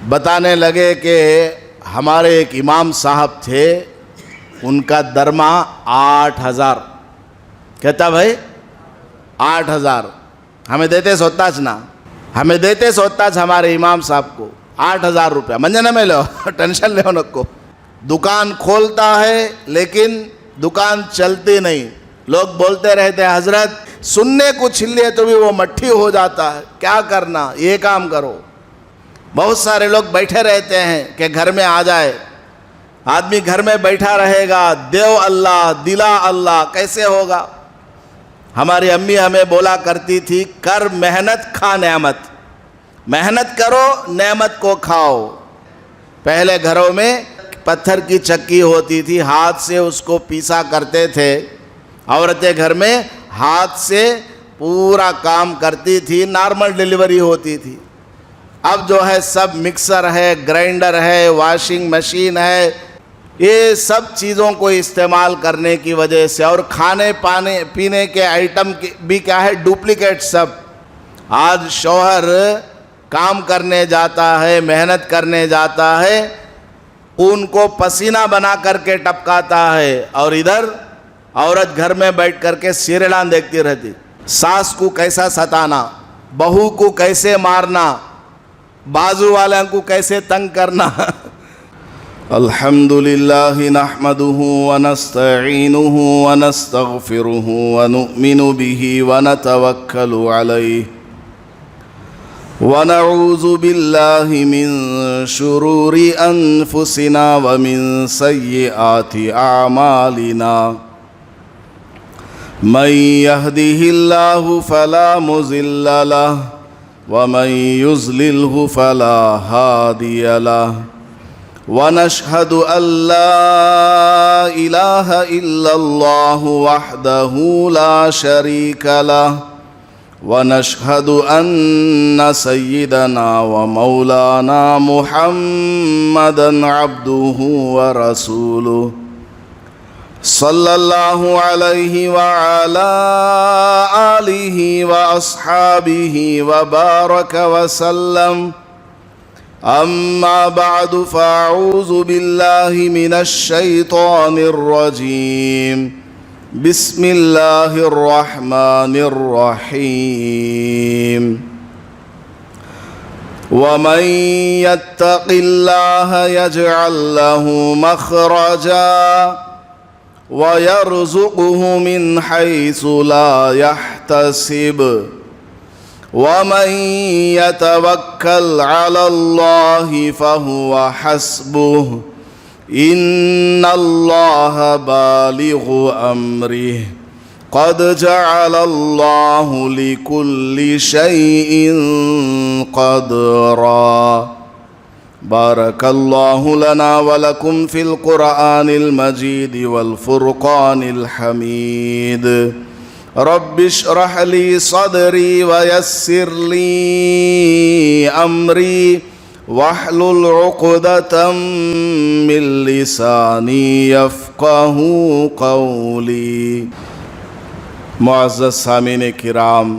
بتانے لگے کہ ہمارے ایک امام صاحب تھے، ان کا درما 8,000. کہتا بھائی 8,000 ہمیں دیتے سوتاچ نا، ہمیں دیتے سوتاچ ہمارے امام صاحب کو 8,000 روپیہ. منجنا میں لو ٹینشن لے نکو. دکان کھولتا ہے لیکن دکان چلتی نہیں. لوگ بولتے رہتے ہیں حضرت سننے کو چھلے تو بھی وہ مٹھی ہو جاتا ہے، کیا کرنا، یہ کام کرو. بہت سارے لوگ بیٹھے رہتے ہیں کہ گھر میں آ جائے. آدمی گھر میں بیٹھا رہے گا، دیو اللہ دلا اللہ کیسے ہوگا؟ ہماری امی ہمیں بولا کرتی تھی کر محنت کھا نعمت. محنت کرو نعمت کو کھاؤ. پہلے گھروں میں پتھر کی چکی ہوتی تھی، ہاتھ سے اس کو پیسا کرتے تھے. عورتیں گھر میں ہاتھ سے پورا کام کرتی تھی، نارمل ڈیلیوری ہوتی تھی. اب جو ہے سب مکسر ہے، گرائنڈر ہے، واشنگ مشین ہے. یہ سب چیزوں کو استعمال کرنے کی وجہ سے اور کھانے پینے کے آئٹم بھی کیا ہے، ڈپلیکیٹ سب. آج شوہر کام کرنے جاتا ہے، محنت کرنے جاتا ہے، ان کو پسینہ بنا کر کے ٹپکاتا ہے، اور ادھر عورت گھر میں بیٹھ کر کے سیریلان دیکھتی رہتی. ساس کو کیسا ستانا، بہو کو کیسے مارنا، بازو والوں کو کیسے تنگ کرنا. الحمدللہ نحمده ونستعینه ونستغفره ونؤمن به ونتوکل علیہ ونعوذ باللہ من شرور انفسنا ومن سیئات اعمالنا. من يهده الله فلا مضل له ومن يضلله فلا هادي له. ونشهد أن لا إله إلا الله وحده لا شريك له. ونشهد أن سيدنا ومولانا محمدا عبده ورسوله صلى الله عليه وعلى آله وأصحابه وبارك وسلم. أما بعد فأعوذ بالله من الشيطان الرجيم. بسم الله الرحمن الرحيم. ومن يتق الله يجعل له مخرجا ويرزقه من حيث لا يحتسب. ومن يتوكل على الله فهو حسبه. إن الله بالغ أمره قد جعل الله لكل شيء قدرا. بارك الله لنا ولكم في القرآن المجيد والفرقان الحميد. رب اشرح لي صدري ويسر لي أمري واحلل عقدة من لساني يفقه قولي. معزز سامعین کرام،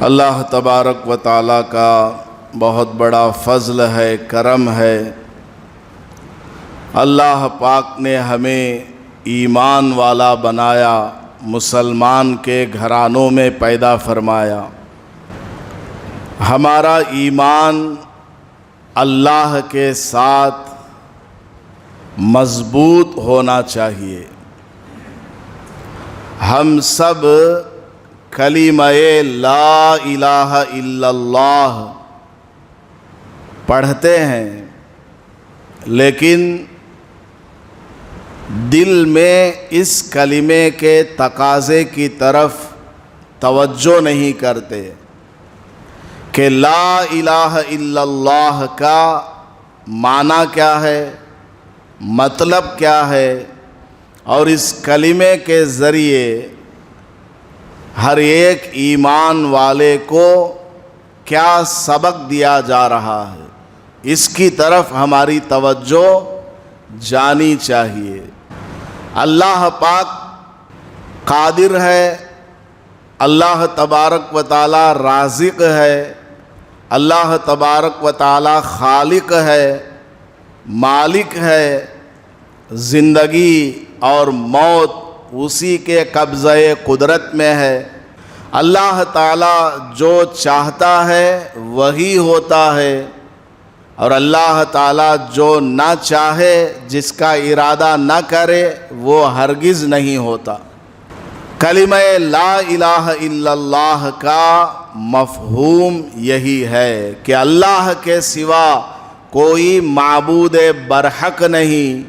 اللہ تبارک و تعالیٰ کا بہت بڑا فضل ہے، کرم ہے. اللہ پاک نے ہمیں ایمان والا بنایا، مسلمان کے گھرانوں میں پیدا فرمایا. ہمارا ایمان اللہ کے ساتھ مضبوط ہونا چاہیے. ہم سب کلمہ لا الہ الا اللہ پڑھتے ہیں، لیکن دل میں اس کلمے کے تقاضے کی طرف توجہ نہیں کرتے کہ لا الہ الا اللہ کا معنی کیا ہے، مطلب کیا ہے، اور اس کلمے کے ذریعے ہر ایک ایمان والے کو کیا سبق دیا جا رہا ہے، اس کی طرف ہماری توجہ جانی چاہیے. اللہ پاک قادر ہے، اللہ تبارک و تعالی رازق ہے، اللہ تبارک و تعالی خالق ہے، مالک ہے، زندگی اور موت اسی کے قبضہ قدرت میں ہے۔ اللہ تعالی جو چاہتا ہے وہی ہوتا ہے، اور اللہ تعالی جو نہ چاہے، جس کا ارادہ نہ کرے، وہ ہرگز نہیں ہوتا۔ کلمہ لا الہ الا اللہ کا مفہوم یہی ہے کہ اللہ کے سوا کوئی معبود برحق نہیں،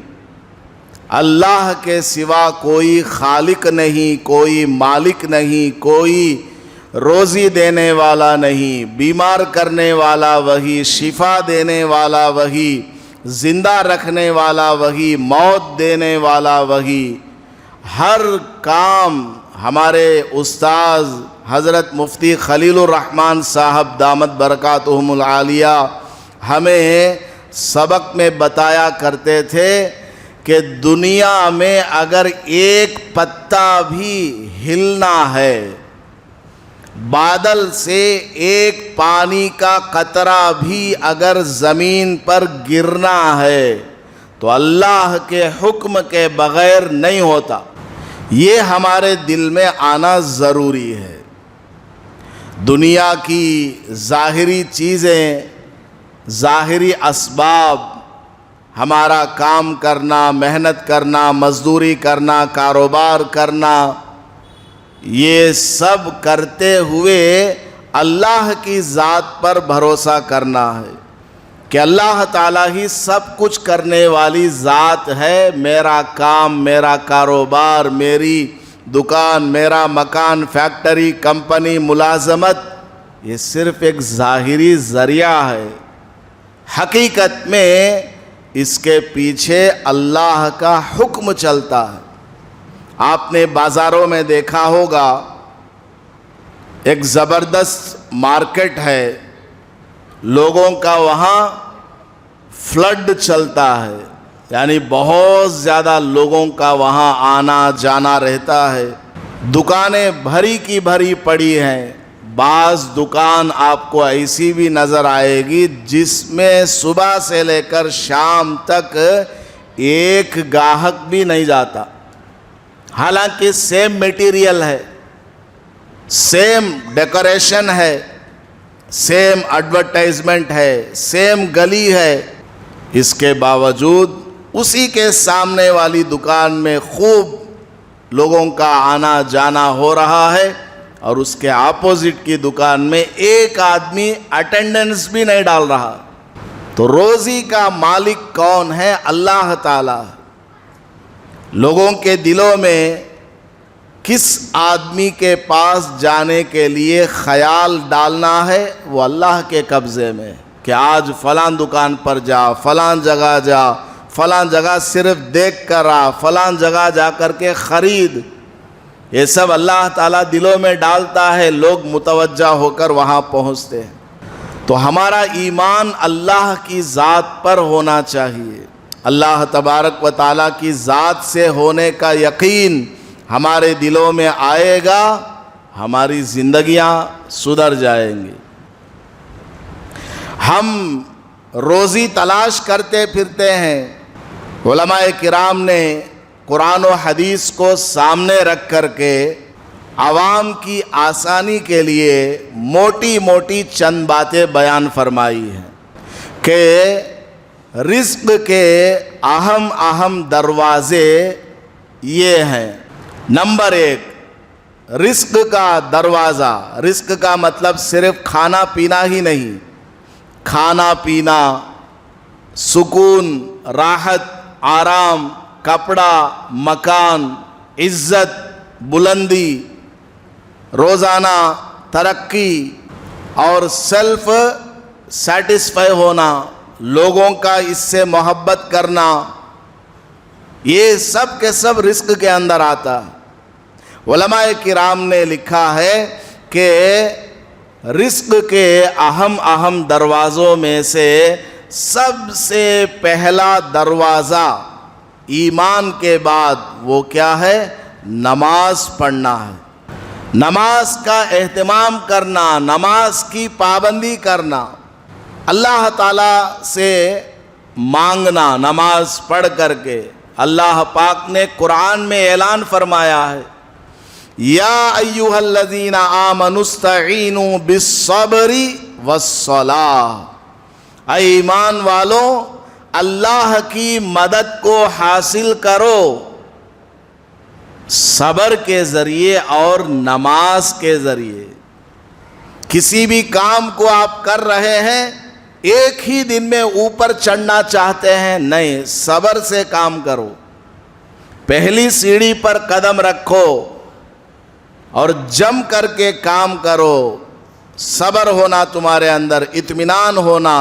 اللہ کے سوا کوئی خالق نہیں، کوئی مالک نہیں، کوئی روزی دینے والا نہیں، بیمار کرنے والا وہی، شفا دینے والا وہی، زندہ رکھنے والا وہی، موت دینے والا وہی۔ ہر کام ہمارے استاذ حضرت مفتی خلیل الرحمن صاحب دامت برکاتہم العالیہ ہمیں سبق میں بتایا کرتے تھے کہ دنیا میں اگر ایک پتا بھی ہلنا ہے، بادل سے ایک پانی کا قطرہ بھی اگر زمین پر گرنا ہے تو اللہ کے حکم کے بغیر نہیں ہوتا۔ یہ ہمارے دل میں آنا ضروری ہے۔ دنیا کی ظاہری چیزیں، ظاہری اسباب، ہمارا کام کرنا، محنت کرنا، مزدوری کرنا، کاروبار کرنا، یہ سب کرتے ہوئے اللہ کی ذات پر بھروسہ کرنا ہے کہ اللہ تعالیٰ ہی سب کچھ کرنے والی ذات ہے۔ میرا کام، میرا کاروبار، میری دکان، میرا مکان، فیکٹری، کمپنی، ملازمت، یہ صرف ایک ظاہری ذریعہ ہے۔ حقیقت میں اس کے پیچھے اللہ کا حکم چلتا ہے۔ آپ نے بازاروں میں دیکھا ہوگا، ایک زبردست مارکیٹ ہے، لوگوں کا وہاں فلڈ چلتا ہے، یعنی بہت زیادہ لوگوں کا وہاں آنا جانا رہتا ہے۔ دکانیں بھری کی بھری پڑی ہیں۔ بعض دکان آپ کو ایسی بھی نظر آئے گی جس میں صبح سے لے کر شام تک ایک گاہک بھی نہیں جاتا، حالانکہ سیم میٹیریل ہے، سیم ڈیکوریشن ہے، سیم ایڈورٹائزمنٹ ہے، سیم گلی ہے، اس کے باوجود اسی کے سامنے والی دکان میں خوب لوگوں کا آنا جانا ہو رہا ہے، اور اس کے اپوزٹ کی دکان میں ایک آدمی اٹینڈنس بھی نہیں ڈال رہا۔ تو روزی کا مالک کون ہے؟ اللہ تعالی۔ لوگوں کے دلوں میں کس آدمی کے پاس جانے کے لیے خیال ڈالنا ہے، وہ اللہ کے قبضے میں، کہ آج فلاں دکان پر جا، فلاں جگہ جا، فلاں جگہ صرف دیکھ کر آ، فلاں جگہ جا کر کے خرید، یہ سب اللہ تعالیٰ دلوں میں ڈالتا ہے، لوگ متوجہ ہو کر وہاں پہنچتے ہیں۔ تو ہمارا ایمان اللہ کی ذات پر ہونا چاہیے۔ اللہ تبارک و تعالیٰ کی ذات سے ہونے کا یقین ہمارے دلوں میں آئے گا، ہماری زندگیاں سدھر جائیں گی۔ ہم روزی تلاش کرتے پھرتے ہیں۔ علماء کرام نے قرآن و حدیث کو سامنے رکھ کر کے عوام کی آسانی کے لیے موٹی موٹی چند باتیں بیان فرمائی ہیں کہ رزق کے اہم اہم دروازے یہ ہیں۔ نمبر 1، رزق کا دروازہ۔ رزق کا مطلب صرف کھانا پینا ہی نہیں، کھانا پینا، سکون، راحت، آرام، کپڑا، مکان، عزت، بلندی، روزانہ ترقی اور سیلف سیٹسفائی ہونا، لوگوں کا اس سے محبت کرنا، یہ سب کے سب رزق کے اندر آتا ہے۔ علماء کرام نے لکھا ہے کہ رزق کے اہم اہم دروازوں میں سے سب سے پہلا دروازہ ایمان کے بعد وہ کیا ہے؟ نماز پڑھنا ہے۔ نماز کا اہتمام کرنا، نماز کی پابندی کرنا۔ اللہ تعالیٰ سے مانگنا نماز پڑھ کر کے، اللہ پاک نے قرآن میں اعلان فرمایا ہے، یا ایھا الذین آمنوا استعینوا بالصبر والصلاۃ، اے ایمان والو اللہ کی مدد کو حاصل کرو صبر کے ذریعے اور نماز کے ذریعے۔ کسی بھی کام کو آپ کر رہے ہیں، ایک ہی دن میں اوپر چڑھنا چاہتے ہیں، نہیں، صبر سے کام کرو، پہلی سیڑھی پر قدم رکھو اور جم کر کے کام کرو، صبر ہونا تمہارے اندر، اطمینان ہونا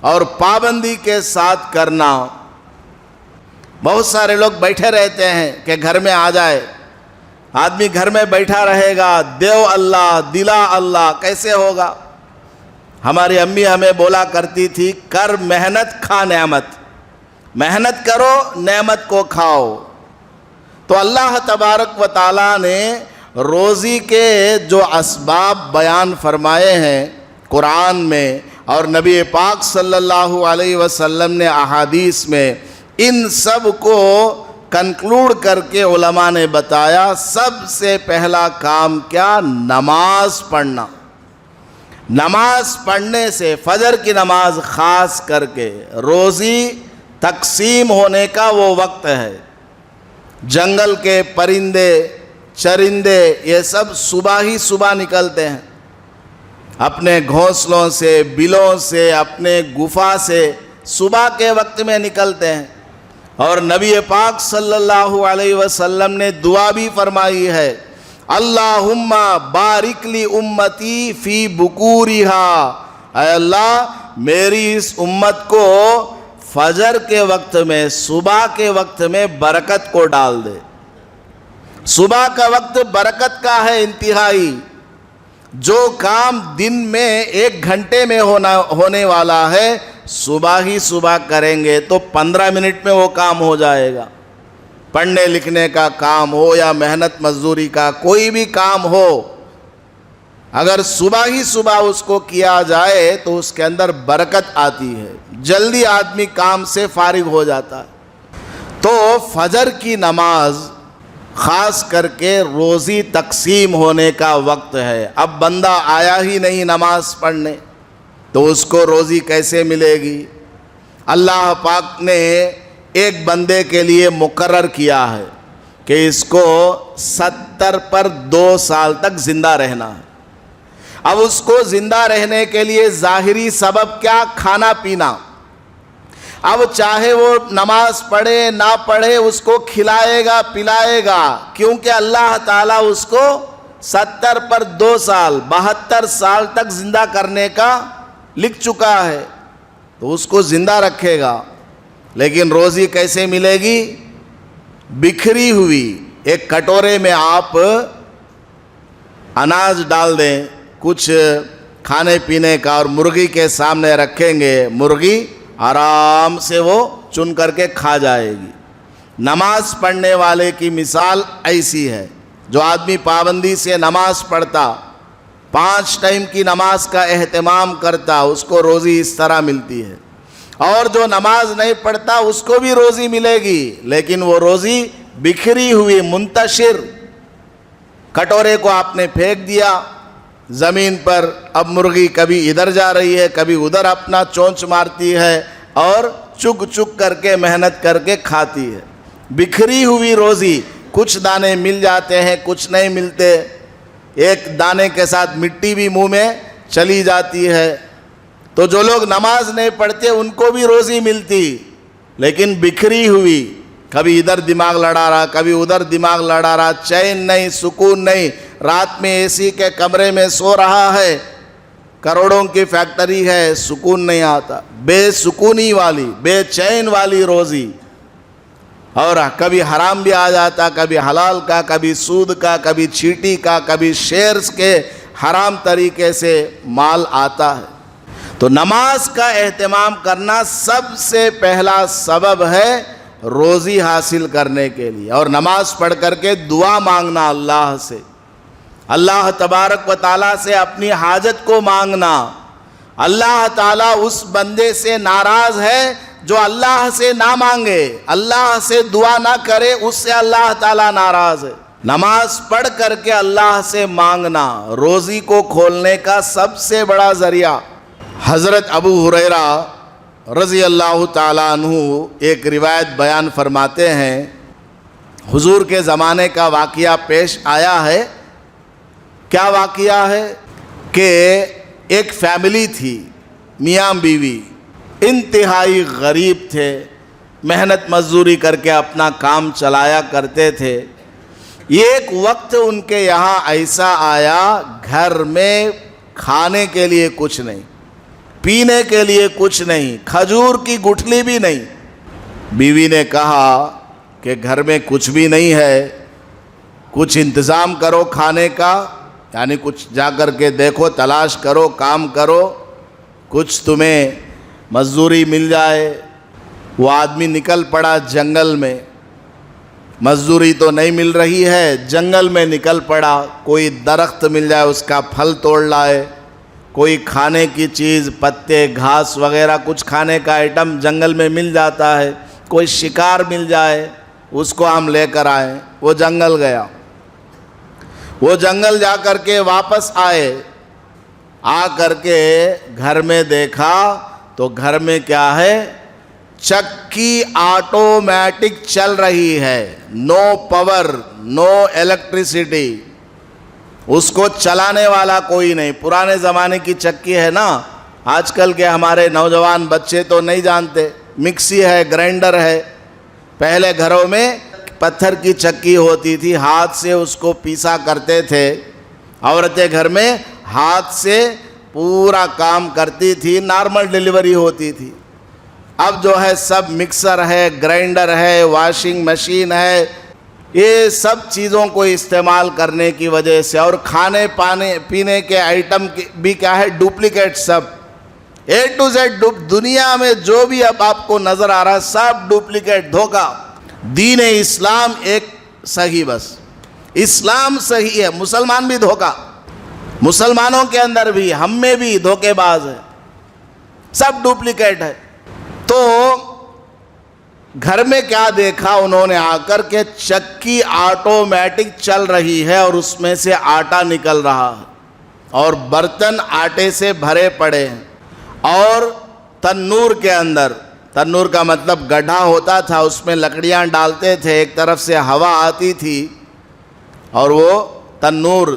اور پابندی کے ساتھ کرنا۔ بہت سارے لوگ بیٹھے رہتے ہیں کہ گھر میں آ جائے، آدمی گھر میں بیٹھا رہے گا، دیو اللہ دلا اللہ، کیسے ہوگا؟ ہماری امی ہمیں بولا کرتی تھی، کر محنت کھا نعمت، محنت کرو نعمت کو کھاؤ۔ تو اللہ تبارک و تعالیٰ نے روزی کے جو اسباب بیان فرمائے ہیں قرآن میں، اور نبی پاک صلی اللہ علیہ وسلم نے احادیث میں، ان سب کو کنکلوڈ کر کے علماء نے بتایا، سب سے پہلا کام کیا؟ نماز پڑھنا۔ نماز پڑھنے سے، فجر کی نماز خاص کر کے، روزی تقسیم ہونے کا وہ وقت ہے۔ جنگل کے پرندے چرندے یہ سب صبح ہی صبح نکلتے ہیں، اپنے گھونسلوں سے، بلوں سے، اپنے گفا سے صبح کے وقت میں نکلتے ہیں۔ اور نبی پاک صلی اللہ علیہ وسلم نے دعا بھی فرمائی ہے، اللہم بارک لی امتی فی بکورہا، اے اللہ میری اس امت کو فجر کے وقت میں، صبح کے وقت میں برکت کو ڈال دے۔ صبح کا وقت برکت کا ہے انتہائی، جو کام دن میں 1 گھنٹے میں ہونے والا ہے، صبح ہی صبح کریں گے تو 15 منٹ میں وہ کام ہو جائے گا۔ پڑھنے لکھنے کا کام ہو یا محنت مزدوری کا کوئی بھی کام ہو، اگر صبح ہی صبح اس کو کیا جائے تو اس کے اندر برکت آتی ہے، جلدی آدمی کام سے فارغ ہو جاتا ہے۔ تو فجر کی نماز خاص کر کے روزی تقسیم ہونے کا وقت ہے۔ اب بندہ آیا ہی نہیں نماز پڑھنے تو اس کو روزی کیسے ملے گی؟ اللہ پاک نے ایک بندے کے لیے مقرر کیا ہے کہ اس کو 70 پر 2 سال تک زندہ رہنا ہے۔ اب اس کو زندہ رہنے کے لیے ظاہری سبب کیا؟ کھانا پینا۔ اب چاہے وہ نماز پڑھے نہ پڑھے، اس کو کھلائے گا پلائے گا، کیونکہ اللہ تعالیٰ اس کو 70 پر 2 سال 72 سال تک زندہ کرنے کا لکھ چکا ہے، تو اس کو زندہ رکھے گا۔ لیکن روزی کیسے ملے گی؟ بکھری ہوئی ایک کٹورے میں آپ اناج ڈال دیں، کچھ کھانے پینے کا، اور مرغی کے سامنے رکھیں گے، مرغی آرام سے وہ چن کر کے کھا جائے گی۔ نماز پڑھنے والے کی مثال ایسی ہے، جو آدمی پابندی سے نماز پڑھتا، 5 ٹائم کی نماز کا اہتمام کرتا، اس کو روزی اس طرح ملتی ہے۔ اور جو نماز نہیں پڑھتا اس کو بھی روزی ملے گی، لیکن وہ روزی بکھری ہوئی، منتشر۔ کٹورے کو آپ نے پھینک دیا زمین پر، اب مرغی کبھی ادھر جا رہی ہے، کبھی ادھر اپنا چونچ مارتی ہے اور چگ چگ کر کے محنت کر کے کھاتی ہے۔ بکھری ہوئی روزی، کچھ دانے مل جاتے ہیں، کچھ نہیں ملتے، ایک دانے کے ساتھ مٹی بھی منہ میں چلی جاتی ہے۔ تو جو لوگ نماز نہیں پڑھتے ان کو بھی روزی ملتی، لیکن بکھری ہوئی، کبھی ادھر دماغ لڑا رہا، کبھی ادھر دماغ لڑا رہا، چین نہیں، سکون نہیں، رات میں اے سی کے کمرے میں سو رہا ہے، کروڑوں کی فیکٹری ہے، سکون نہیں آتا، بے سکونی والی، بے چین والی روزی۔ اور کبھی حرام بھی آ جاتا، کبھی حلال کا، کبھی سود کا، کبھی چیٹی کا، کبھی شیئرز کے حرام طریقے سے مال آتا ہے۔ تو نماز کا اہتمام کرنا سب سے پہلا سبب ہے روزی حاصل کرنے کے لیے، اور نماز پڑھ کر کے دعا مانگنا اللہ سے، اللہ تبارک و تعالیٰ سے اپنی حاجت کو مانگنا، اللہ تعالیٰ اس بندے سے ناراض ہے جو اللہ سے نہ مانگے، اللہ سے دعا نہ کرے، اس سے اللہ تعالیٰ ناراض ہے۔ نماز پڑھ کر کے اللہ سے مانگنا روزی کو کھولنے کا سب سے بڑا ذریعہ۔ حضرت ابو ہریرہ رضی اللہ تعالیٰ عنہ ایک روایت بیان فرماتے ہیں، حضور کے زمانے کا واقعہ پیش آیا ہے۔ کیا واقعہ ہے کہ ایک فیملی تھی، میاں بیوی، انتہائی غریب تھے، محنت مزدوری کر کے اپنا کام چلایا کرتے تھے۔ ایک وقت ان کے یہاں ایسا آیا، گھر میں کھانے کے لیے کچھ نہیں، پینے کے لیے کچھ نہیں، کھجور کی گٹھلی بھی نہیں۔ بیوی نے کہا کہ گھر میں کچھ بھی نہیں ہے، کچھ انتظام کرو کھانے کا، یعنی کچھ جا کر کے دیکھو، تلاش کرو، کام کرو، کچھ تمہیں مزدوری مل جائے۔ وہ آدمی نکل پڑا جنگل میں، مزدوری تو نہیں مل رہی ہے، جنگل میں نکل پڑا، کوئی درخت مل جائے اس کا پھل توڑ لائے، کوئی کھانے کی چیز، پتے، گھاس وغیرہ کچھ کھانے کا آئٹم جنگل میں مل جاتا ہے، کوئی شکار مل جائے اس کو ہم لے کر آئیں۔ وہ جنگل گیا، وہ جنگل جا کر کے واپس آئے، آ کر کے گھر میں دیکھا تو گھر میں کیا ہے، چکی آٹومیٹک چل رہی ہے، نو پاور، نو الیکٹریسٹی، اس کو چلانے والا کوئی نہیں۔ پرانے زمانے کی چکی ہے نا، آج کل کے ہمارے نوجوان بچے تو نہیں جانتے، مکسی ہے، گرائنڈر ہے۔ پہلے گھروں میں پتھر کی چکی ہوتی تھی، ہاتھ سے اس کو پیسا کرتے تھے، عورتیں گھر میں ہاتھ سے پورا کام کرتی تھی، نارمل ڈیلیوری ہوتی تھی۔ اب جو ہے سب مکسر ہے، گرائنڈر ہے، واشنگ مشین ہے، یہ سب چیزوں کو استعمال کرنے کی وجہ سے، اور کھانے پینے کے آئٹم بھی کیا ہے، duplicate, sub A to Z دنیا میں جو بھی اب آپ کو نظر آ رہا ہے سب ڈپلیکیٹ، دھوکہ۔ دین اسلام ایک صحیح، بس اسلام صحیح ہے، مسلمان بھی دھوکہ، مسلمانوں کے اندر بھی، ہم میں بھی دھوکے باز ہے، سب ڈپلیکیٹ ہے۔ تو گھر میں کیا دیکھا انہوں نے آ کر کے، چکی آٹومیٹک چل رہی ہے اور اس میں سے آٹا نکل رہا ہے، اور برتن آٹے سے بھرے پڑے ہیں، اور تنور کے اندر، تنور کا مطلب گڈھا ہوتا تھا، اس میں لکڑیاں ڈالتے تھے، ایک طرف سے ہوا آتی تھی اور وہ تنور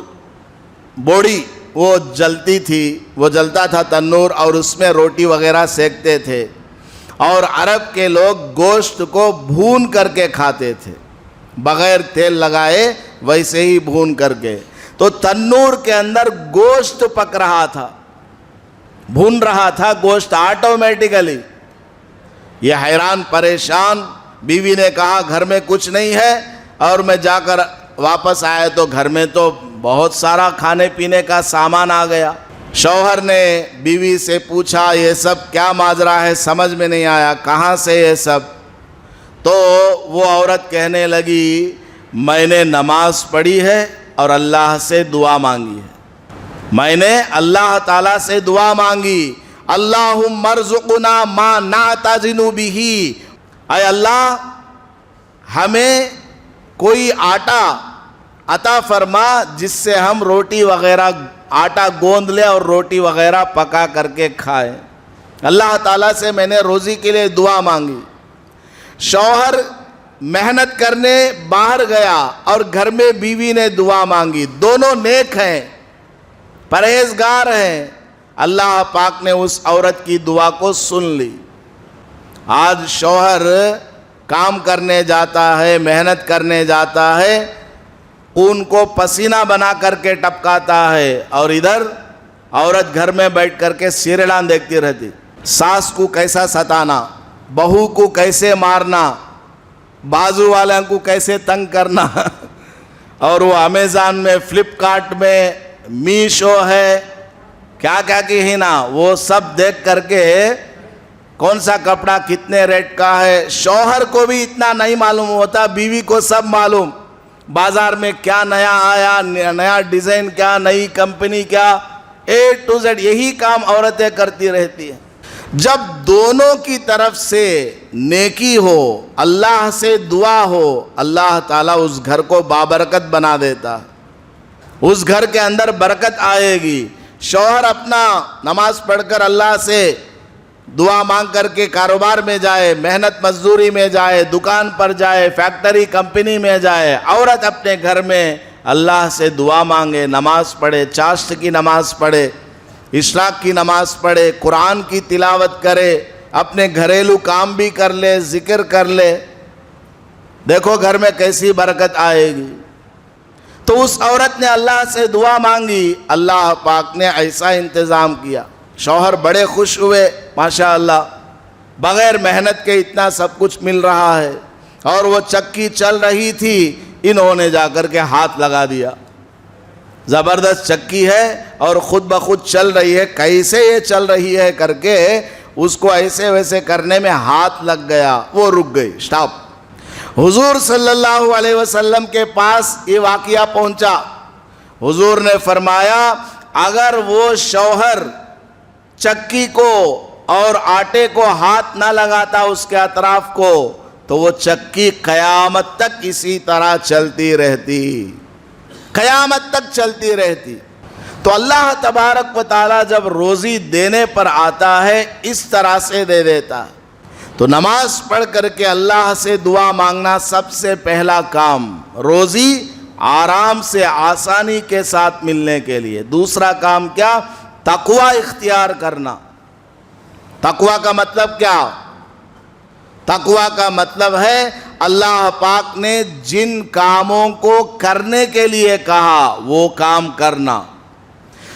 بوڑی وہ جلتی تھی، وہ جلتا تھا تنور، اور اس میں روٹی وغیرہ سیکتے تھے۔ اور عرب کے لوگ گوشت کو بھون کر کے کھاتے تھے، بغیر تیل لگائے ویسے ہی بھون کر کے۔ تو تنور کے اندر گوشت پک رہا تھا، بھون رہا تھا گوشت آٹومیٹیکلی۔ یہ حیران پریشان، بیوی نے کہا گھر میں کچھ نہیں ہے، اور میں جا کر واپس آیا تو گھر میں تو بہت سارا کھانے پینے کا سامان آ گیا۔ شوہر نے بیوی سے پوچھا یہ سب کیا ماجرا ہے، سمجھ میں نہیں آیا، کہاں سے یہ سب؟ تو وہ عورت کہنے لگی میں نے نماز پڑھی ہے اور اللہ سے دعا مانگی ہے، میں نے اللہ تعالیٰ سے دعا مانگی، اللہم ارزقنا ما نعتزن بہ، اے اللہ ہمیں کوئی آٹا عطا فرما جس سے ہم روٹی وغیرہ، آٹا گوندھ لے اور روٹی وغیرہ پکا کر کے کھائیں۔ اللہ تعالیٰ سے میں نے روزی کے لیے دعا مانگی۔ شوہر محنت کرنے باہر گیا اور گھر میں بیوی نے دعا مانگی، دونوں نیک ہیں، پرہیزگار ہیں، اللہ پاک نے اس عورت کی دعا کو سن لی۔ آج شوہر کام کرنے جاتا ہے، محنت کرنے جاتا ہے، خون کو پسینہ بنا کر کے ٹپکاتا ہے، اور ادھر عورت گھر میں بیٹھ کر کے سیریلاں دیکھتی رہتی، ساس کو کیسا ستانا، بہو کو کیسے مارنا، بازو والوں کو کیسے تنگ کرنا، اور وہ امیزان میں، فلپ کارٹ میں، میشو ہے، کیا کیا کہ نا، وہ سب دیکھ کر کے کون سا کپڑا کتنے ریٹ کا ہے۔ شوہر کو بھی اتنا نہیں معلوم ہوتا، بیوی کو سب معلوم، بازار میں کیا نیا آیا، نیا ڈیزائن کیا، نئی کمپنی کیا، A to Z یہی کام عورتیں کرتی رہتی ہیں۔ جب دونوں کی طرف سے نیکی ہو، اللہ سے دعا ہو، اللہ تعالیٰ اس گھر کو بابرکت بنا دیتا ہے، اس گھر کے اندر برکت آئے گی۔ شوہر اپنا نماز پڑھ کر اللہ سے دعا مانگ کر کے کاروبار میں جائے، محنت مزدوری میں جائے، دکان پر جائے، فیکٹری کمپنی میں جائے، عورت اپنے گھر میں اللہ سے دعا مانگے، نماز پڑھے، چاشت کی نماز پڑھے، اشراق کی نماز پڑھے، قرآن کی تلاوت کرے، اپنے گھریلو کام بھی کر لے، ذکر کر لے، دیکھو گھر میں کیسی برکت آئے گی۔ تو اس عورت نے اللہ سے دعا مانگی، اللہ پاک نے ایسا انتظام کیا، شوہر بڑے خوش ہوئے، ماشاءاللہ بغیر محنت کے اتنا سب کچھ مل رہا ہے، اور وہ چکی چل رہی تھی، انہوں نے جا کر کے ہاتھ لگا دیا، زبردست چکی ہے اور خود بخود چل رہی ہے، کیسے یہ چل رہی ہے کر کے اس کو ایسے ویسے کرنے میں ہاتھ لگ گیا، وہ رک گئی، سٹاپ۔ حضور صلی اللہ علیہ وسلم کے پاس یہ واقعہ پہنچا، حضور نے فرمایا اگر وہ شوہر چکی کو اور آٹے کو ہاتھ نہ لگاتا اس کے اطراف کو تو وہ چکی قیامت تک اسی طرح چلتی رہتی، قیامت تک چلتی رہتی۔ تو اللہ تبارک و تعالی جب روزی دینے پر آتا ہے اس طرح سے دے دیتا ہے۔ تو نماز پڑھ کر کے اللہ سے دعا مانگنا سب سے پہلا کام، روزی آرام سے آسانی کے ساتھ ملنے کے لیے۔ دوسرا کام کیا؟ تقوی اختیار کرنا۔ تقوی کا مطلب کیا؟ تقوی کا مطلب ہے اللہ پاک نے جن کاموں کو کرنے کے لیے کہا وہ کام کرنا،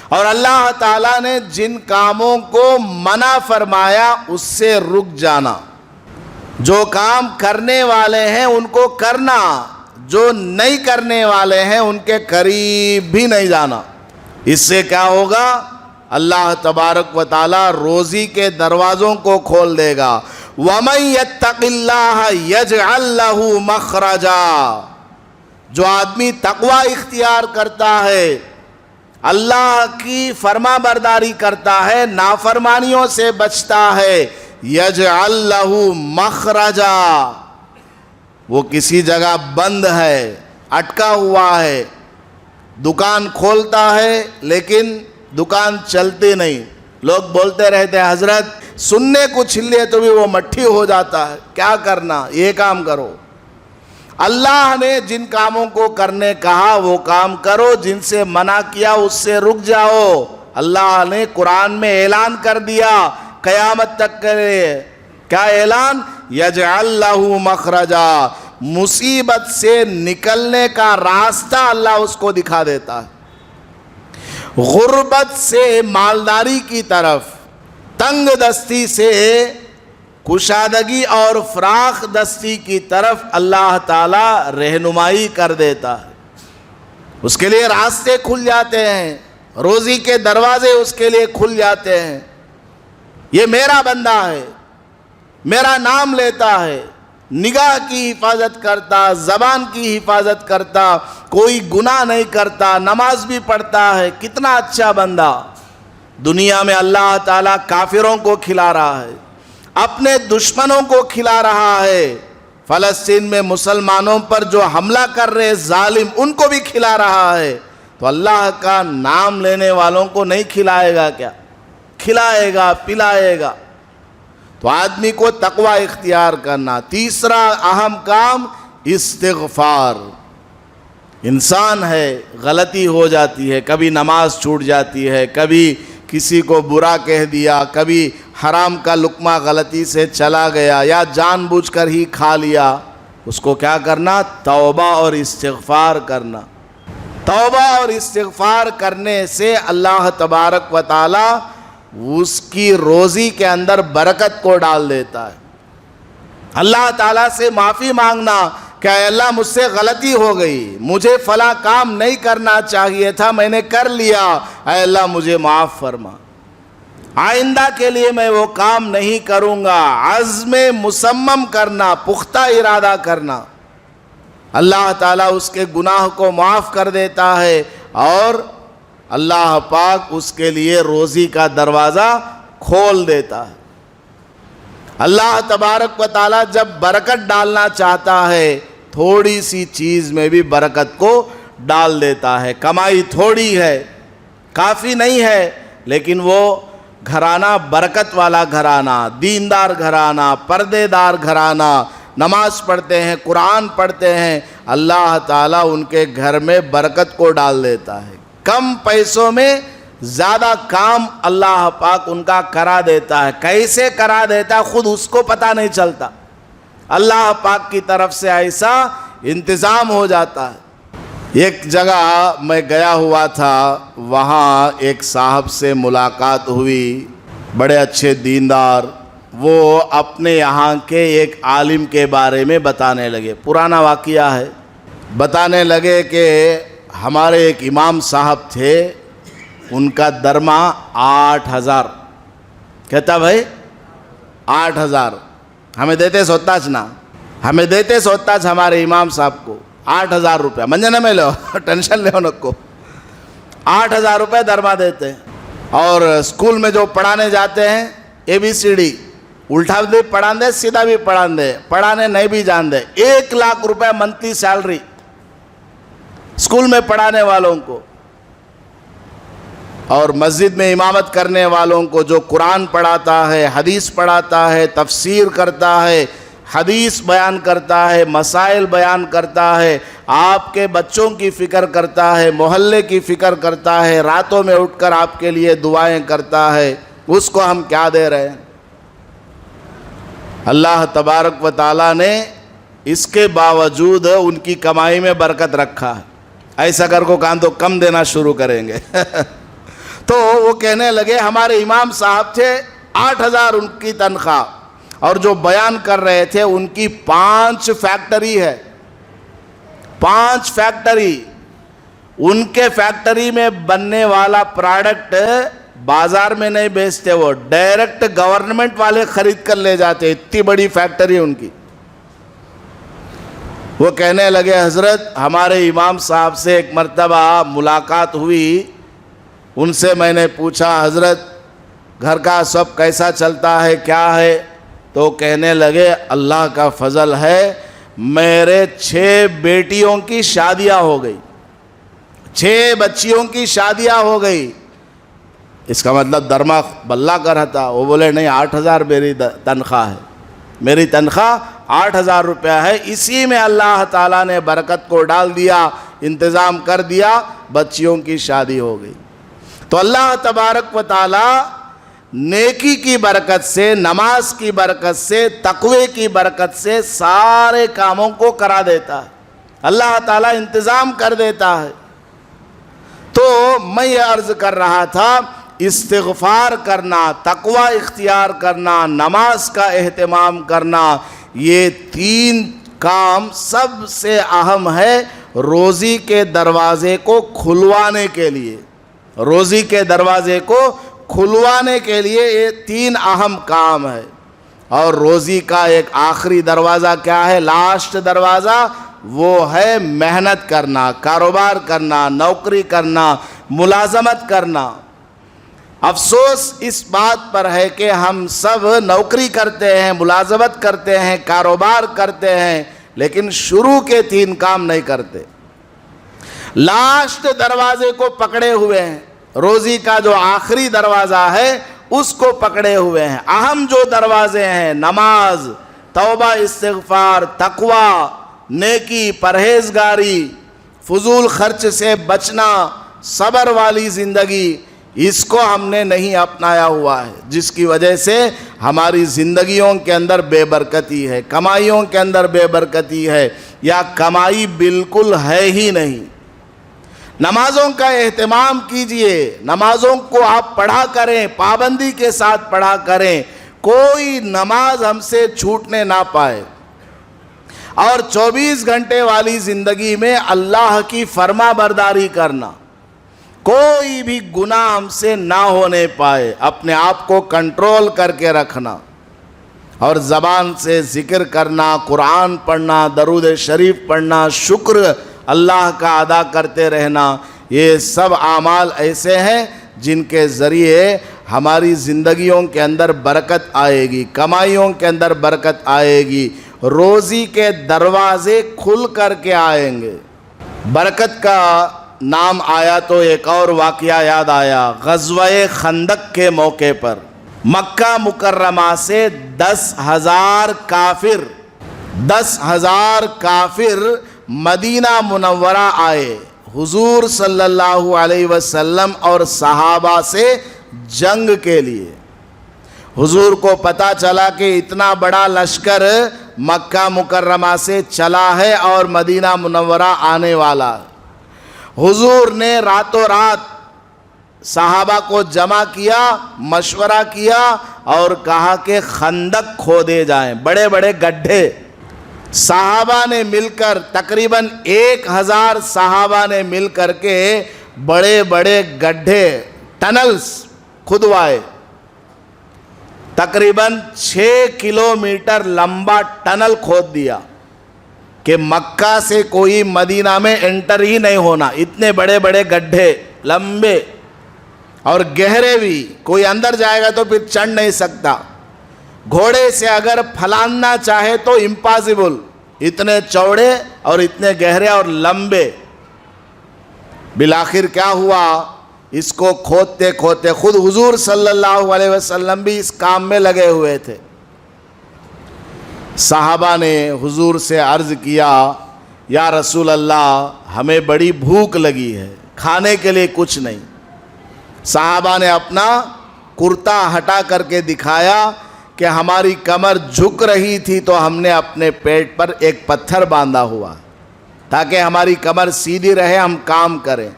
اور اللہ تعالیٰ نے جن کاموں کو منع فرمایا اس سے رک جانا۔ جو کام کرنے والے ہیں ان کو کرنا، جو نہیں کرنے والے ہیں ان کے قریب بھی نہیں جانا۔ اس سے کیا ہوگا؟ اللہ تبارک و تعالیٰ روزی کے دروازوں کو کھول دے گا۔ وَمَن يَتَّقِ اللَّهَ يَجْعَل لَّهُ مَخْرَجًا، جو آدمی تقوی اختیار کرتا ہے، اللہ کی فرما برداری کرتا ہے، نافرمانیوں سے بچتا ہے، يَجْعَل لَّهُ مَخْرَجًا، وہ کسی جگہ بند ہے، اٹکا ہوا ہے، دکان کھولتا ہے لیکن دکان چلتی نہیں، لوگ بولتے رہتے ہیں حضرت سننے کو چھلے تو بھی وہ مٹھی ہو جاتا ہے، کیا کرنا؟ یہ کام کرو۔ اللہ نے جن کاموں کو کرنے کہا وہ کام کرو، جن سے منع کیا اس سے رک جاؤ۔ اللہ نے قرآن میں اعلان کر دیا قیامت تک کے لیے، کیا اعلان؟ یجعل لہ مخرجا، مصیبت سے نکلنے کا راستہ اللہ اس کو دکھا دیتا ہے۔ غربت سے مالداری کی طرف، تنگ دستی سے کشادگی اور فراخ دستی کی طرف اللہ تعالیٰ رہنمائی کر دیتا ہے، اس کے لیے راستے کھل جاتے ہیں، روزی کے دروازے اس کے لیے کھل جاتے ہیں۔ یہ میرا بندہ ہے، میرا نام لیتا ہے، نگاہ کی حفاظت کرتا، زبان کی حفاظت کرتا، کوئی گناہ نہیں کرتا، نماز بھی پڑھتا ہے، کتنا اچھا بندہ۔ دنیا میں اللہ تعالیٰ کافروں کو کھلا رہا ہے، اپنے دشمنوں کو کھلا رہا ہے، فلسطین میں مسلمانوں پر جو حملہ کر رہے ظالم ان کو بھی کھلا رہا ہے، تو اللہ کا نام لینے والوں کو نہیں کھلائے گا کیا؟ کھلائے گا، پلائے گا۔ تو آدمی کو تقوی اختیار کرنا۔ تیسرا اہم کام استغفار۔ انسان ہے، غلطی ہو جاتی ہے، کبھی نماز چھوٹ جاتی ہے، کبھی کسی کو برا کہہ دیا، کبھی حرام کا لقمہ غلطی سے چلا گیا یا جان بوجھ کر ہی کھا لیا، اس کو کیا کرنا؟ توبہ اور استغفار کرنا۔ توبہ اور استغفار کرنے سے اللہ تبارک و تعالی اس کی روزی کے اندر برکت کو ڈال دیتا ہے۔ اللہ تعالیٰ سے معافی مانگنا کہ اے اللہ مجھ سے غلطی ہو گئی، مجھے فلاں کام نہیں کرنا چاہیے تھا، میں نے کر لیا، اے اللہ مجھے معاف فرما، آئندہ کے لیے میں وہ کام نہیں کروں گا۔ عزم مصمم کرنا، پختہ ارادہ کرنا، اللہ تعالیٰ اس کے گناہ کو معاف کر دیتا ہے اور اللہ پاک اس کے لیے روزی کا دروازہ کھول دیتا ہے۔ اللہ تبارک و تعالیٰ جب برکت ڈالنا چاہتا ہے تھوڑی سی چیز میں بھی برکت کو ڈال دیتا ہے۔ کمائی تھوڑی ہے، کافی نہیں ہے، لیکن وہ گھرانہ برکت والا گھرانہ، دیندار گھرانہ، پردے دار گھرانہ، نماز پڑھتے ہیں، قرآن پڑھتے ہیں، اللہ تعالیٰ ان کے گھر میں برکت کو ڈال دیتا ہے۔ کم پیسوں میں زیادہ کام اللہ پاک ان کا کرا دیتا ہے۔ کیسے کرا دیتا ہے خود اس کو پتہ نہیں چلتا، اللہ پاک کی طرف سے ایسا انتظام ہو جاتا ہے۔ ایک جگہ میں گیا ہوا تھا، وہاں ایک صاحب سے ملاقات ہوئی، بڑے اچھے دیندار، وہ اپنے یہاں کے ایک عالم کے بارے میں بتانے لگے، پرانا واقعہ ہے۔ بتانے لگے کہ ہمارے ایک امام صاحب تھے، ان کا درما 8,000، کہتا بھائی 8,000 ہمیں دیتے سوتاچ نا، ہمیں دیتے سوتاچ ہمارے امام صاحب کو 8,000 روپیہ، منجنے میں لو ٹینشن لے ان کو، 8,000 روپے درما دیتے ہیں۔ اور اسکول میں جو پڑھانے جاتے ہیں ABCD الٹا بھی پڑھان دے، سیدھا بھی پڑھان دے، پڑھانے نہیں بھی جان دے، 1,00,000 روپے منتھلی سیلری اسکول میں پڑھانے والوں کو، اور مسجد میں امامت کرنے والوں کو، جو قرآن پڑھاتا ہے، حدیث پڑھاتا ہے، تفسیر کرتا ہے، حدیث بیان کرتا ہے، مسائل بیان کرتا ہے، آپ کے بچوں کی فکر کرتا ہے، محلے کی فکر کرتا ہے، راتوں میں اٹھ کر آپ کے لیے دعائیں کرتا ہے، اس کو ہم کیا دے رہے ہیں؟ اللہ تبارک و تعالیٰ نے اس کے باوجود ان کی کمائی میں برکت رکھا ہے۔ ایسا کر کو کہاں تو کم دینا شروع کریں گے تو وہ کہنے لگے ہمارے امام صاحب تھے 8,000 ان کی تنخواہ، اور جو بیان کر رہے تھے ان کی 5 فیکٹری ہے، 5 فیکٹری، ان کے فیکٹری میں بننے والا پروڈکٹ بازار میں نہیں بیچتے، وہ ڈائریکٹ گورنمنٹ والے خرید کر لے جاتے، اتنی بڑی فیکٹری ان کی۔ وہ کہنے لگے حضرت ہمارے امام صاحب سے ایک مرتبہ ملاقات ہوئی، ان سے میں نے پوچھا حضرت گھر کا سب کیسا چلتا ہے، کیا ہے؟ تو کہنے لگے اللہ کا فضل ہے، میرے 6 بیٹیوں کی شادیاں ہو گئی، 6 بچیوں کی شادیاں ہو گئی۔ اس کا مطلب درما بلہ کا رہتا۔ وہ بولے نہیں 8,000 میری تنخواہ ہے، میری تنخواہ 8,000 روپیہ ہے، اسی میں اللہ تعالیٰ نے برکت کو ڈال دیا، انتظام کر دیا، بچیوں کی شادی ہو گئی۔ تو اللہ تبارک و تعالیٰ نیکی کی برکت سے، نماز کی برکت سے، تقوی کی برکت سے سارے کاموں کو کرا دیتا ہے، اللہ تعالیٰ انتظام کر دیتا ہے۔ تو میں یہ عرض کر رہا تھا، استغفار کرنا، تقوی اختیار کرنا، نماز کا اہتمام کرنا، یہ 3 کام سب سے اہم ہے روزی کے دروازے کو کھلوانے کے لیے۔ روزی کے دروازے کو کھلوانے کے لیے یہ 3 اہم کام ہے۔ اور روزی کا ایک آخری دروازہ کیا ہے؟ لاسٹ دروازہ وہ ہے محنت کرنا، کاروبار کرنا، نوکری کرنا، ملازمت کرنا۔ افسوس اس بات پر ہے کہ ہم سب نوکری کرتے ہیں، ملازمت کرتے ہیں، کاروبار کرتے ہیں، لیکن شروع کے 3 کام نہیں کرتے، لاسٹ دروازے کو پکڑے ہوئے ہیں، روزی کا جو آخری دروازہ ہے اس کو پکڑے ہوئے ہیں۔ اہم جو دروازے ہیں، نماز، توبہ استغفار، تقوی، نیکی، پرہیزگاری، فضول خرچ سے بچنا، صبر والی زندگی، اس کو ہم نے نہیں اپنایا ہوا ہے، جس کی وجہ سے ہماری زندگیوں کے اندر بے برکتی ہے، کمائیوں کے اندر بے برکتی ہے، یا کمائی بالکل ہے ہی نہیں۔ نمازوں کا اہتمام کیجئے، نمازوں کو آپ پڑھا کریں، پابندی کے ساتھ پڑھا کریں، کوئی نماز ہم سے چھوٹنے نہ پائے، اور 24 گھنٹے والی زندگی میں اللہ کی فرما برداری کرنا، کوئی بھی گناہ ہم سے نہ ہونے پائے، اپنے آپ کو کنٹرول کر کے رکھنا، اور زبان سے ذکر کرنا، قرآن پڑھنا، درود شریف پڑھنا، شکر اللہ کا ادا کرتے رہنا، یہ سب اعمال ایسے ہیں جن کے ذریعے ہماری زندگیوں کے اندر برکت آئے گی، کمائیوں کے اندر برکت آئے گی، روزی کے دروازے کھل کر کے آئیں گے۔ برکت کا نام آیا تو ایک اور واقعہ یاد آیا۔ غزوہ خندق کے موقع پر مکہ مکرمہ سے 10,000 کافر مدینہ منورہ آئے حضور صلی اللہ علیہ وسلم اور صحابہ سے جنگ کے لیے۔ حضور کو پتہ چلا کہ اتنا بڑا لشکر مکہ مکرمہ سے چلا ہے اور مدینہ منورہ آنے والا۔ حضور نے راتوں رات صحابہ کو جمع کیا، مشورہ کیا اور کہا کہ خندق کھودے جائیں، بڑے بڑے گڈھے۔ صحابہ نے مل کر تقریباً 1,000 صحابہ نے مل کر کے بڑے بڑے گڈھے ٹنلز کھدوائے۔ تقریباً 6 کلومیٹر لمبا ٹنل کھود دیا کہ مکہ سے کوئی مدینہ میں انٹر ہی نہیں ہونا۔ اتنے بڑے بڑے گڈھے، لمبے اور گہرے بھی، کوئی اندر جائے گا تو پھر چڑھ نہیں سکتا۔ گھوڑے سے اگر پھلاننا چاہے تو امپاسبل، اتنے چوڑے اور اتنے گہرے اور لمبے۔ بالآخر کیا ہوا، اس کو کھودتے کھودتے خود حضور صلی اللہ علیہ وسلم بھی اس کام میں لگے ہوئے تھے۔ صحابہ نے حضور سے عرض کیا، یا رسول اللہ ہمیں بڑی بھوک لگی ہے، کھانے کے لیے کچھ نہیں۔ صحابہ نے اپنا کرتا ہٹا کر کے دکھایا کہ ہماری کمر جھک رہی تھی تو ہم نے اپنے پیٹ پر ایک پتھر باندھا ہوا تاکہ ہماری کمر سیدھی رہے، ہم کام کریں۔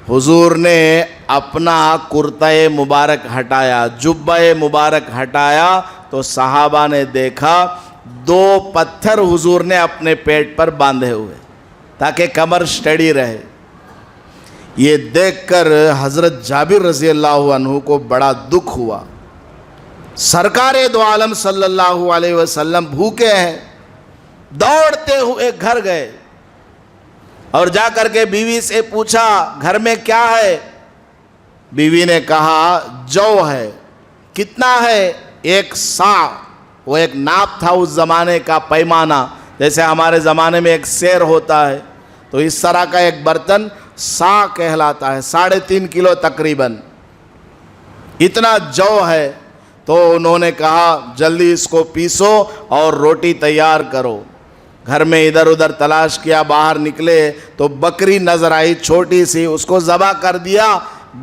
حضور نے اپنا کرتا مبارک ہٹایا، جبہ مبارک ہٹایا تو صحابہ نے دیکھا 2 پتھر حضور نے اپنے پیٹ پر باندھے ہوئے تاکہ کمر سٹیڈی رہے۔ یہ دیکھ کر حضرت جابر رضی اللہ عنہ کو بڑا دکھ ہوا۔ سرکار دو عالم صلی اللہ علیہ وسلم بھوکے ہیں، دوڑتے ہوئے گھر گئے اور جا کر کے بیوی سے پوچھا گھر میں کیا ہے؟ بیوی نے کہا جو ہے۔ کتنا ہے؟ 1 صاع۔ وہ ایک ناپ تھا اس زمانے کا، پیمانہ، جیسے ہمارے زمانے میں ایک سیر ہوتا ہے تو اس طرح کا ایک برتن صاع کہلاتا ہے، 3.5 کلو تقریباً، اتنا جو ہے۔ تو انہوں نے کہا جلدی اس کو پیسو اور روٹی تیار کرو۔ گھر میں ادھر ادھر تلاش کیا، باہر نکلے تو بکری نظر آئی چھوٹی سی، اس کو ذبح کر دیا،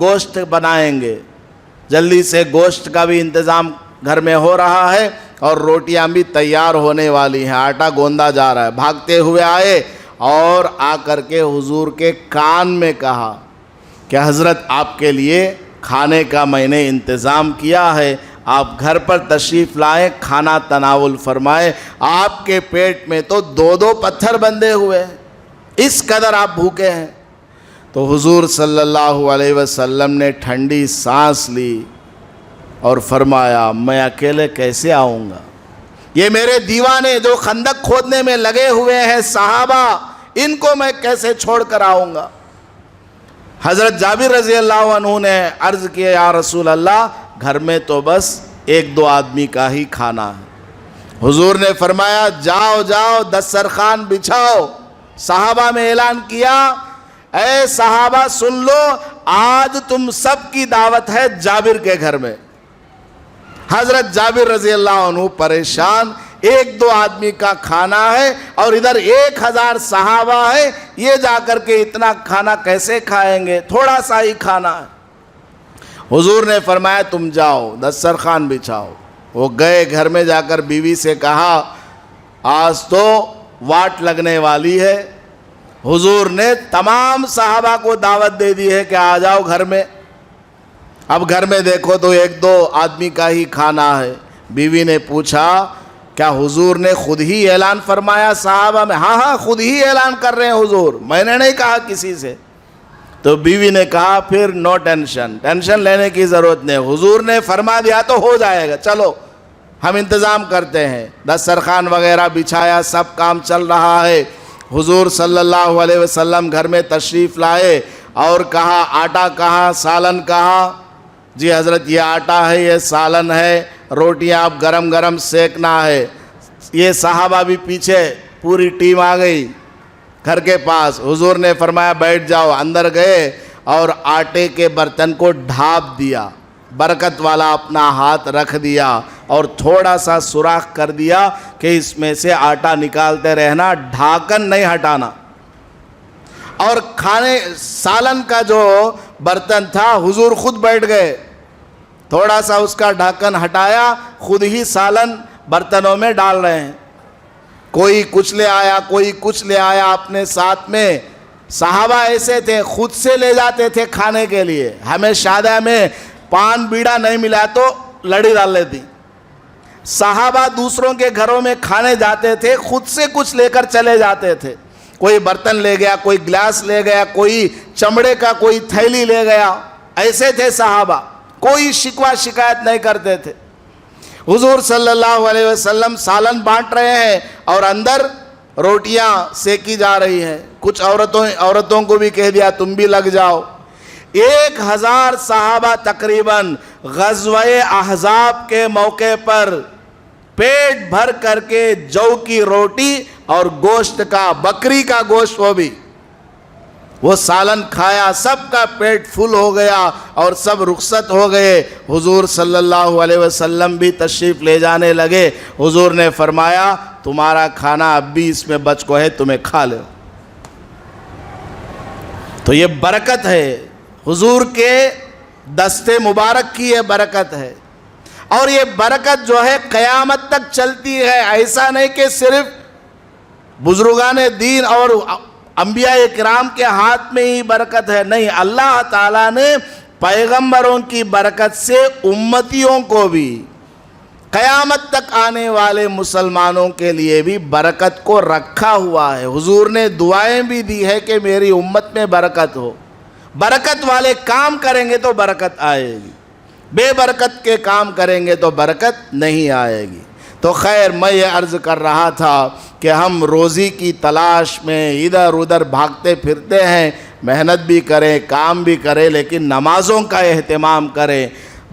گوشت بنائیں گے۔ جلدی سے گوشت کا بھی انتظام گھر میں ہو رہا ہے اور روٹیاں بھی تیار ہونے والی ہیں، آٹا گوندا جا رہا ہے۔ بھاگتے ہوئے آئے اور آ کر کے حضور کے کان میں کہا کہ حضرت آپ کے لیے کھانے کا میں نے انتظام کیا ہے، آپ گھر پر تشریف لائیں، کھانا تناول فرمائیں۔ آپ کے پیٹ میں تو 2 پتھر بندھے ہوئے ہیں، اس قدر آپ بھوکے ہیں۔ تو حضور صلی اللہ علیہ وسلم نے ٹھنڈی سانس لی اور فرمایا میں اکیلے کیسے آؤں گا؟ یہ میرے دیوانے جو خندق کھودنے میں لگے ہوئے ہیں صحابہ، ان کو میں کیسے چھوڑ کر آؤں گا؟ حضرت جابر رضی اللہ عنہ نے عرض کیا یا رسول اللہ گھر میں تو بس 1-2 آدمی کا ہی کھانا ہے۔ حضور نے فرمایا جاؤ جاؤ دسترخوان بچھاؤ۔ صحابہ میں اعلان کیا اے صحابہ سن لو، آج تم سب کی دعوت ہے جابر کے گھر میں۔ حضرت جابر رضی اللہ عنہ پریشان، 1-2 آدمی کا کھانا ہے اور ادھر 1,000 صحابہ ہے، یہ جا کر کے اتنا کھانا کیسے کھائیں گے؟ تھوڑا سا ہی کھانا ہے۔ حضور نے فرمایا تم جاؤ دسترخوان بچھاؤ۔ وہ گئے، گھر میں جا کر بیوی سے کہا آج تو واٹ لگنے والی ہے۔ حضور نے تمام صحابہ کو دعوت دے دی ہے کہ آ جاؤ گھر میں۔ اب گھر میں دیکھو تو 1-2 آدمی کا ہی کھانا ہے۔ بیوی نے پوچھا کیا حضور نے خود ہی اعلان فرمایا صحابہ میں؟ ہاں خود ہی اعلان کر رہے ہیں حضور، میں نے نہیں کہا کسی سے۔ تو بیوی نے کہا پھر نو ٹینشن، ٹینشن لینے کی ضرورت نہیں، حضور نے فرما دیا تو ہو جائے گا، چلو ہم انتظام کرتے ہیں۔ دسترخوان وغیرہ بچھایا، سب کام چل رہا ہے۔ حضور صلی اللہ علیہ وسلم گھر میں تشریف لائے اور کہا آٹا کہاں، سالن کہاں؟ جی حضرت یہ آٹا ہے، یہ سالن ہے، روٹیاں آپ گرم گرم سیکنا ہے۔ یہ صحابہ بھی پیچھے پوری ٹیم آ گئی گھر کے پاس۔ حضور نے فرمایا بیٹھ جاؤ، اندر گئے اور آٹے کے برتن کو ڈھانپ دیا، برکت والا اپنا ہاتھ رکھ دیا اور تھوڑا سا سوراخ کر دیا کہ اس میں سے آٹا نکالتے رہنا، ڈھاکن نہیں ہٹانا۔ اور کھانے سالن کا جو برتن تھا حضور خود بیٹھ گئے، تھوڑا سا اس کا ڈھکن ہٹایا، خود ہی سالن برتنوں میں ڈال رہے ہیں۔ کوئی کچھ لے آیا، کوئی کچھ لے آیا اپنے ساتھ میں۔ صحابہ ایسے تھے، خود سے لے جاتے تھے کھانے کے لیے۔ ہمیں شادی میں پان بیڑا نہیں ملا تو لڑی ڈال لیتی۔ صحابہ دوسروں کے گھروں میں کھانے جاتے تھے، خود سے کچھ لے کر چلے جاتے تھے۔ کوئی برتن لے گیا، کوئی گلاس لے گیا، کوئی چمڑے کا کوئی تھیلی لے گیا۔ ایسے تھے صحابہ، کوئی شکوہ شکایت نہیں کرتے تھے۔ حضور صلی اللہ علیہ وسلم سالن بانٹ رہے ہیں اور اندر روٹیاں سیکی جا رہی ہیں۔ کچھ عورتوں کو بھی کہہ دیا تم بھی لگ جاؤ۔ 1000 صحابہ تقریباً غزوہ احزاب کے موقع پر پیٹ بھر کر کے جو کی روٹی اور گوشت کا، بکری کا گوشت، وہ سالن کھایا، سب کا پیٹ فل ہو گیا اور سب رخصت ہو گئے۔ حضور صلی اللہ علیہ وسلم بھی تشریف لے جانے لگے۔ حضور نے فرمایا تمہارا کھانا اب بھی اس میں بچ کو ہے، تمہیں کھا لو۔ تو یہ برکت ہے، حضور کے دستے مبارک کی یہ برکت ہے، اور یہ برکت جو ہے قیامت تک چلتی ہے۔ ایسا نہیں کہ صرف بزرگان دین اور انبیاء کرام کے ہاتھ میں ہی برکت ہے، نہیں، اللہ تعالیٰ نے پیغمبروں کی برکت سے امتیوں کو بھی، قیامت تک آنے والے مسلمانوں کے لیے بھی برکت کو رکھا ہوا ہے۔ حضور نے دعائیں بھی دی ہے کہ میری امت میں برکت ہو۔ برکت والے کام کریں گے تو برکت آئے گی، بے برکت کے کام کریں گے تو برکت نہیں آئے گی۔ تو خیر، میں یہ عرض کر رہا تھا کہ ہم روزی کی تلاش میں ادھر ادھر بھاگتے پھرتے ہیں، محنت بھی کریں، کام بھی کریں، لیکن نمازوں کا اہتمام کریں،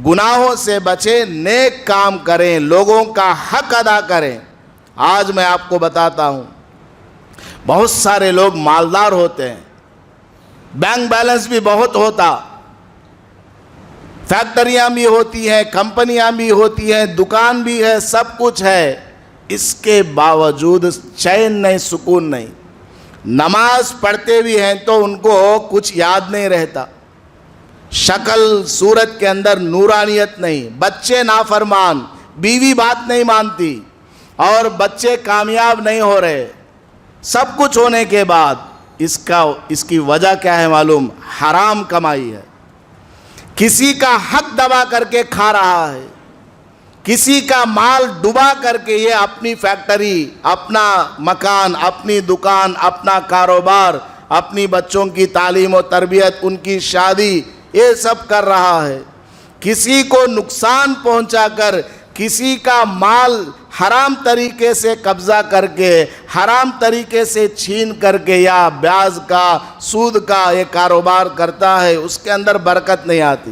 گناہوں سے بچیں، نیک کام کریں، لوگوں کا حق ادا کریں۔ آج میں آپ کو بتاتا ہوں، بہت سارے لوگ مالدار ہوتے ہیں، بینک بیلنس بھی بہت ہوتا، فیکٹریاں بھی ہوتی ہیں، کمپنیاں بھی ہوتی ہیں، دکان بھی ہے، سب کچھ ہے، اس کے باوجود چین نہیں، سکون نہیں۔ نماز پڑھتے بھی ہیں تو ان کو کچھ یاد نہیں رہتا، شکل صورت کے اندر نورانیت نہیں، بچے نافرمان، بیوی بات نہیں مانتی، اور بچے کامیاب نہیں ہو رہے۔ سب کچھ ہونے کے بعد اس کی وجہ کیا ہے معلوم؟ حرام کمائی ہے۔ کسی کا حق دبا کر کے کھا رہا ہے، کسی کا مال ڈبا کر کے یہ اپنی فیکٹری، اپنا مکان، اپنی دکان، اپنا کاروبار، اپنی بچوں کی تعلیم و تربیت، ان کی شادی، یہ سب کر رہا ہے۔ کسی کو نقصان پہنچا کر، کسی کا مال حرام طریقے سے قبضہ کر کے، حرام طریقے سے چھین کر کے، یا بیاج کا، سود کا یہ کاروبار کرتا ہے، اس کے اندر برکت نہیں آتی،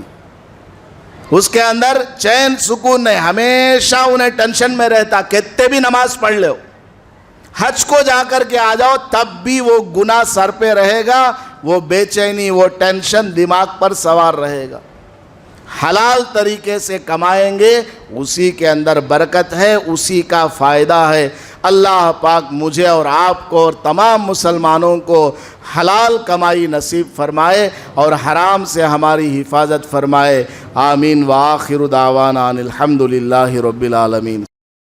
اس کے اندر چین سکون نہیں، ہمیشہ انہیں ٹینشن میں رہتا۔ کتنے بھی نماز پڑھ لو، حج کو جا کر کے آ جاؤ، تب بھی وہ گناہ سر پہ رہے گا، وہ بے چینی، وہ ٹینشن دماغ پر سوار رہے گا۔ حلال طریقے سے کمائیں گے، اسی کے اندر برکت ہے، اسی کا فائدہ ہے۔ اللہ پاک مجھے اور آپ کو اور تمام مسلمانوں کو حلال کمائی نصیب فرمائے اور حرام سے ہماری حفاظت فرمائے۔ آمین۔ وآخر دعوانا ان الحمد للہ رب العالمین۔